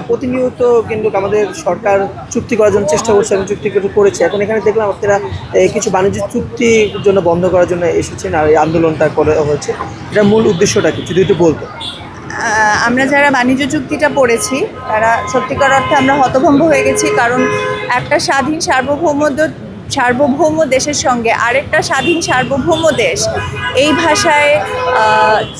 প্রতিনিয়ত কিন্তু আমাদের সরকার চুক্তি করার জন্য চেষ্টা করছে এবং চুক্তি করেছে। এখন এখানে দেখলাম আপনারা কিছু বাণিজ্য চুক্তির জন্য বন্ধ করার জন্য এসেছেন আর এই আন্দোলনটা করা হয়েছে। এটার মূল উদ্দেশ্যটা কি যদি একটু বলতো? আমরা যারা বাণিজ্য চুক্তিটা পড়েছি তারা সত্যিকার অর্থে আমরা হতভম্ব হয়ে গেছি, কারণ একটা স্বাধীন সার্বভৌম দেশের সঙ্গে আরেকটা স্বাধীন সার্বভৌম দেশ এই ভাষায়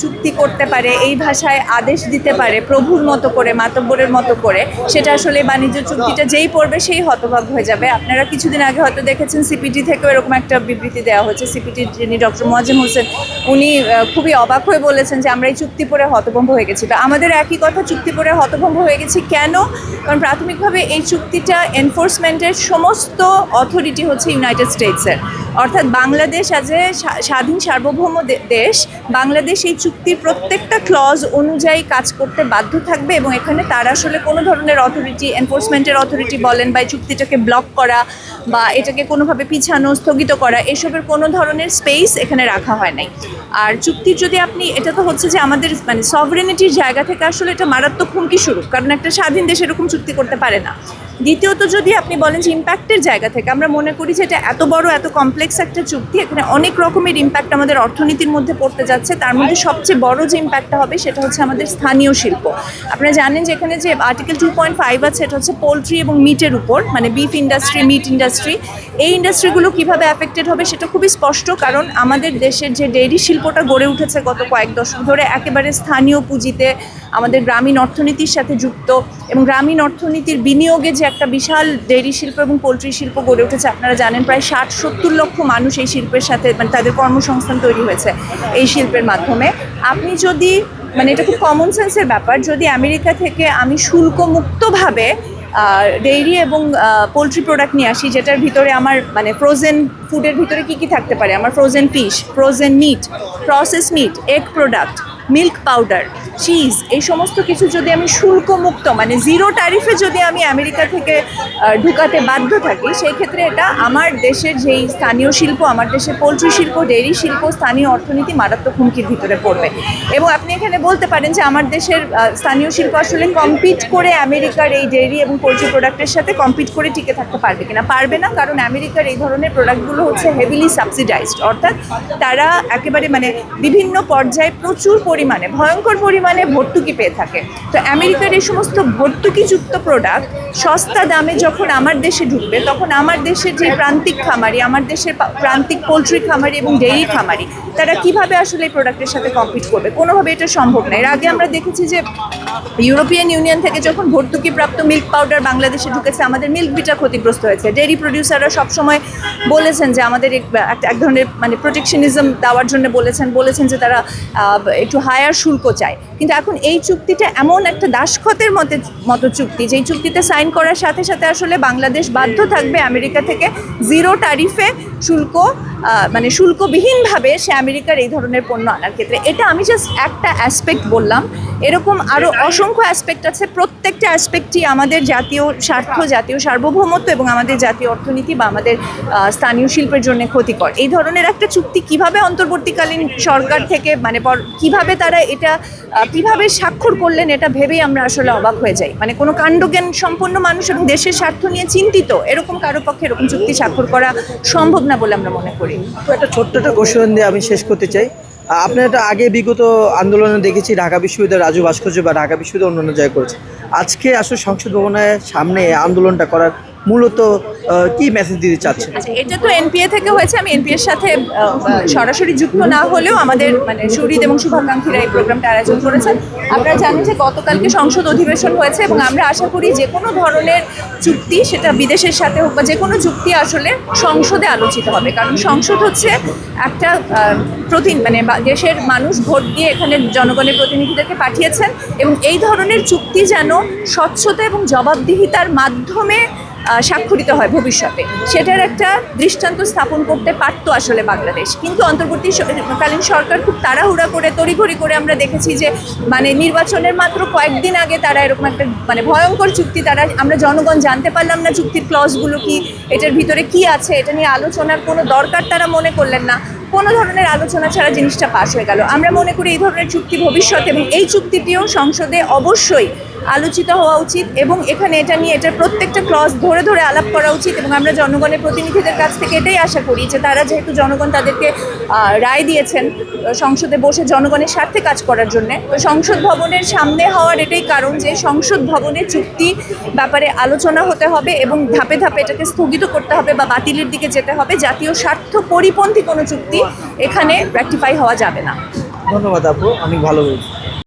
চুক্তি করতে পারে, এই ভাষায় আদেশ দিতে পারে প্রভুর মতো করে, মাতব্বরের মতো করে। সেটা আসলে বাণিজ্য চুক্তিটা যেই পড়বে সেই হতভাগ হয়ে যাবে। আপনারা কিছুদিন আগে হয়তো দেখেছেন সিপিটি থেকেও এরকম একটা বিবৃতি দেওয়া হয়েছে। সিপিটির যিনি ডক্টর মোয়াজ্জেম হোসেন, উনি খুবই অবাক হয়ে বলেছেন যে আমরা এই চুক্তি পড়ে হতভম্ব হয়ে গেছি। তো আমাদের একই কথা, চুক্তি পড়ে হতভম্ব হয়ে গেছি কেন? কারণ প্রাথমিকভাবে এই চুক্তিটা এনফোর্সমেন্টের সমস্ত অথরিটি হচ্ছে ইউনাইটেড স্টেটসের, অর্থাৎ বাংলাদেশ আজ এ স্বাধীন সার্বভৌম দেশ। বাংলাদেশ এই চুক্তির প্রত্যেকটা ক্লজ অনুযায়ী কাজ করতে বাধ্য থাকবে এবং এখানে তার আসলে কোনো ধরনের অথরিটি, এনফোর্সমেন্টের অথরিটি বলেন বা এই চুক্তিটাকে ব্লক করা বা এটাকে কোনোভাবে পিছানো, স্থগিত করা, এসবের কোনো ধরনের স্পেস এখানে রাখা হয় নাই। আর চুক্তির যদি আপনি, এটা তো হচ্ছে যে আমাদের মানে সভরেনিটির জায়গা থেকে আসলে এটা মারাত্মক হুমকি স্বরূপ, কারণ একটা স্বাধীন দেশ এরকম চুক্তি করতে পারে না। দ্বিতীয়ত যদি আপনি বলেন যে ইম্প্যাক্টের জায়গা থেকে, আমরা মনে করি যে এটা এত বড় এত কমপ্লেক্স একটা চুক্তি, এখানে অনেক রকমের ইম্প্যাক্ট আমাদের অর্থনীতির মধ্যে পড়তে যাচ্ছে। তার মধ্যে সবচেয়ে বড় যে ইম্প্যাক্টটা হবে সেটা হচ্ছে আমাদের স্থানীয় শিল্প। আপনারা জানেন যে এখানে যে আর্টিকেল 2.5 আছে, এটা হচ্ছে পোলট্রি এবং মিটের উপর, মানে বিফ ইন্ডাস্ট্রি, মিট ইন্ডাস্ট্রি। এই ইন্ডাস্ট্রিগুলো কীভাবে অ্যাফেক্টেড হবে সেটা খুবই স্পষ্ট, কারণ আমাদের দেশের যে ডেইরি শিল্পটা গড়ে উঠেছে গত কয়েক দশক ধরে একেবারে স্থানীয় পুঁজিতে আমাদের গ্রামীণ অর্থনীতির সাথে যুক্ত, এবং গ্রামীণ অর্থনীতির বিনিয়োগে যে একটা বিশাল ডেইরি শিল্প এবং পোলট্রি শিল্প গড়ে উঠেছে। আপনারা জানেন প্রায় 60-70 লক্ষ মানুষ এই শিল্পের সাথে, মানে তাদের কর্মসংস্থান তৈরি হয়েছে এই শিল্পের মাধ্যমে। আপনি যদি, মানে এটা খুব কমন সেন্সের ব্যাপার, যদি আমেরিকা থেকে আমি শুল্কমুক্তভাবে ডেইরি এবং পোলট্রি প্রোডাক্ট নিয়ে আসি, যেটার ভিতরে আমার মানে ফ্রোজেন ফুডের ভিতরে কী কী থাকতে পারে, আমার frozen fish, frozen meat, process meat, egg product, milk powder, cheese, এই সমস্ত কিছু যদি আমি শুল্কমুক্ত মানে জিরো ট্যারিফে যদি আমি আমেরিকা থেকে ঢুকাতে বাধ্য থাকি, সেই ক্ষেত্রে এটা আমার দেশের যেই স্থানীয় শিল্প, আমার দেশের পোলট্রি শিল্প, ডেইরি শিল্প, স্থানীয় অর্থনীতি মারাত্মক হুমকির ভিতরে পড়বে। এবং আপনি এখানে বলতে পারেন যে আমার দেশের স্থানীয় শিল্প আসলে কম্পিট করে আমেরিকার এই ডেইরি এবং পোলট্রি প্রোডাক্টের সাথে কম্পিট করে টিকে থাকতে পারবে কিনা? পারবে না, কারণ আমেরিকার এই ধরনের প্রোডাক্টগুলো হচ্ছে হেভিলি সাবসিডাইজড, অর্থাৎ তারা একেবারে মানে বিভিন্ন পর্যায়ে প্রচুর পরিমাণে, ভয়ঙ্কর পরিমাণে ভর্তুকি পেয়ে থাকে। তো আমেরিকার এই সমস্ত ভর্তুকিযুক্ত প্রোডাক্ট সস্তা দামে যখন আমার দেশে ঢুকবে, তখন আমার দেশের যে প্রান্তিক খামারি, আমার দেশের প্রান্তিক পোলট্রি খামারি এবং ডেইরি খামারি, তারা কিভাবে আসলে এই প্রোডাক্টের সাথে কম্পিট করবে? কোনোভাবে এটা সম্ভব না। এর আগে আমরা দেখেছি যে ইউরোপিয়ান ইউনিয়ন থেকে যখন ভর্তুকিপ্রাপ্ত মিল্ক পাউডার বাংলাদেশে ঢুকেছে, আমাদের মিল্ক বিটা ক্ষতিগ্রস্ত হয়েছে। ডেইরি প্রডিউসাররা সবসময় বলেছেন যে আমাদের এক ধরনের মানে প্রোটেকশনিজম দেওয়ার জন্য বলেছেন যে তারা একটু হায়ার শুল্ক চায়। কিন্তু এখন এই চুক্তিটা এমন একটা দাসখতের মতো চুক্তি, যেই চুক্তিতে সাইন করার সাথে সাথে আসলে বাংলাদেশ বাধ্য থাকবে আমেরিকা থেকে জিরো ট্যারিফে শুল্ক, মানে শুল্কবিহীনভাবে সে আমেরিকার এই ধরনের পণ্য আনার ক্ষেত্রে। এটা আমি জাস্ট একটা অ্যাসপেক্ট বললাম, এরকম আরও অসংখ্য অ্যাসপেক্ট আছে। প্রত্যেকটা অ্যাসপেক্টই আমাদের জাতীয় স্বার্থ, জাতীয় সার্বভৌমত্ব এবং আমাদের জাতীয় অর্থনীতি বা আমাদের স্থানীয় শিল্পের জন্য ক্ষতিকর। এই ধরনের একটা চুক্তি কিভাবে অন্তর্বর্তীকালীন সরকার থেকে মানে কিভাবে তারা এটা কিভাবে স্বাক্ষর করলেন, এটা ভেবেই আমরা আসলে অবাক হয়ে যাই। মানে কোনো কাণ্ডজ্ঞান সম্পন্ন মানুষ এবং দেশের স্বার্থ নিয়ে চিন্তিত এরকম কারো পক্ষে এরকম চুক্তি স্বাক্ষর করা সম্ভব না বলে আমরা মনে করি। তো একটা ছোট্ট একটা ঘোষণা দিয়ে আমি শেষ করতে চাই। আপনার এটা আগে বিগত আন্দোলনে দেখেছি ঢাকা বিশ্ববিদ্যালয় রাজু ভাস্কর্য বা ঢাকা বিশ্ববিদ্যালয় অন্যান্য জায়গায় করেছে। আজকে আসলে সংসদ ভবনের সামনে আন্দোলনটা করার মূলত কি মেসেজ দিতে চাচ্ছেন? এটা তো এনপিএ থেকে হয়েছে। আমি এনপিএর সাথে সরাসরি যুক্ত না হলেও আমাদের মানে সুহৃদ এবং শুভাকাঙ্ক্ষীরা এই প্রোগ্রামটা আয়োজন করেছেন। আপনারা জানেন যে গতকালকে সংসদ অধিবেশন হয়েছে এবং আমরা আশা করি যে কোনো ধরনের চুক্তি, সেটা বিদেশের সাথে হোক বা যে কোনো চুক্তি, আসলে সংসদে আলোচিত হবে। কারণ সংসদ হচ্ছে একটা মানে দেশের মানুষ ভোট দিয়ে এখানে জনগণের প্রতিনিধিদেরকে পাঠিয়েছেন, এবং এই ধরনের চুক্তি যেন স্বচ্ছতা এবং জবাবদিহিতার মাধ্যমে স্বাক্ষরিত হয় ভবিষ্যতে, সেটার একটা দৃষ্টান্ত স্থাপন করতে পারতো আসলে বাংলাদেশ। কিন্তু অন্তর্বর্তীকালীন সরকার খুব তাড়াহুড়া করে, তড়িঘড়ি করে, আমরা দেখেছি যে মানে নির্বাচনের মাত্র কয়েকদিন আগে তারা এরকম একটা মানে ভয়ঙ্কর চুক্তি, আমরা জনগণ জানতে পারলাম না চুক্তির ক্লজগুলো কি, এটার ভিতরে কি আছে, এটা নিয়ে আলোচনার কোনো দরকার তারা মনে করলেন না। কোনো ধরনের আলোচনা ছাড়া জিনিসটা পাস হয়ে গেল। আমরা মনে করি এই ধরনের চুক্তি ভবিষ্যতে, এবং এই চুক্তিটিও সংসদে অবশ্যই আলোচিত হওয়া উচিত এবং এখানে এটা নিয়ে এটার প্রত্যেকটা ক্লজ ধরে ধরে আলাপ করা উচিত এবং আমরা জনগণের প্রতিনিধিদের কাছ থেকে এটাই আশা করি যে তারা যেহেতু জনগণ তাদেরকে রায় দিয়েছেন সংসদে বসে জনগণের স্বার্থে কাজ করার জন্য, তো সংসদ ভবনের সামনে হওয়ার এটাই কারণ যে সংসদ ভবনের চুক্তি ব্যাপারে আলোচনা হতে হবে এবং ধাপে ধাপে এটাকে স্থগিত করতে হবে বা বাতিলের দিকে যেতে হবে। জাতীয় স্বার্থ পরিপন্থী কোনো চুক্তি এখানে রেকটিফাই হওয়া যাবে না। ধন্যবাদ আপু, অনেক ভালো বলছি।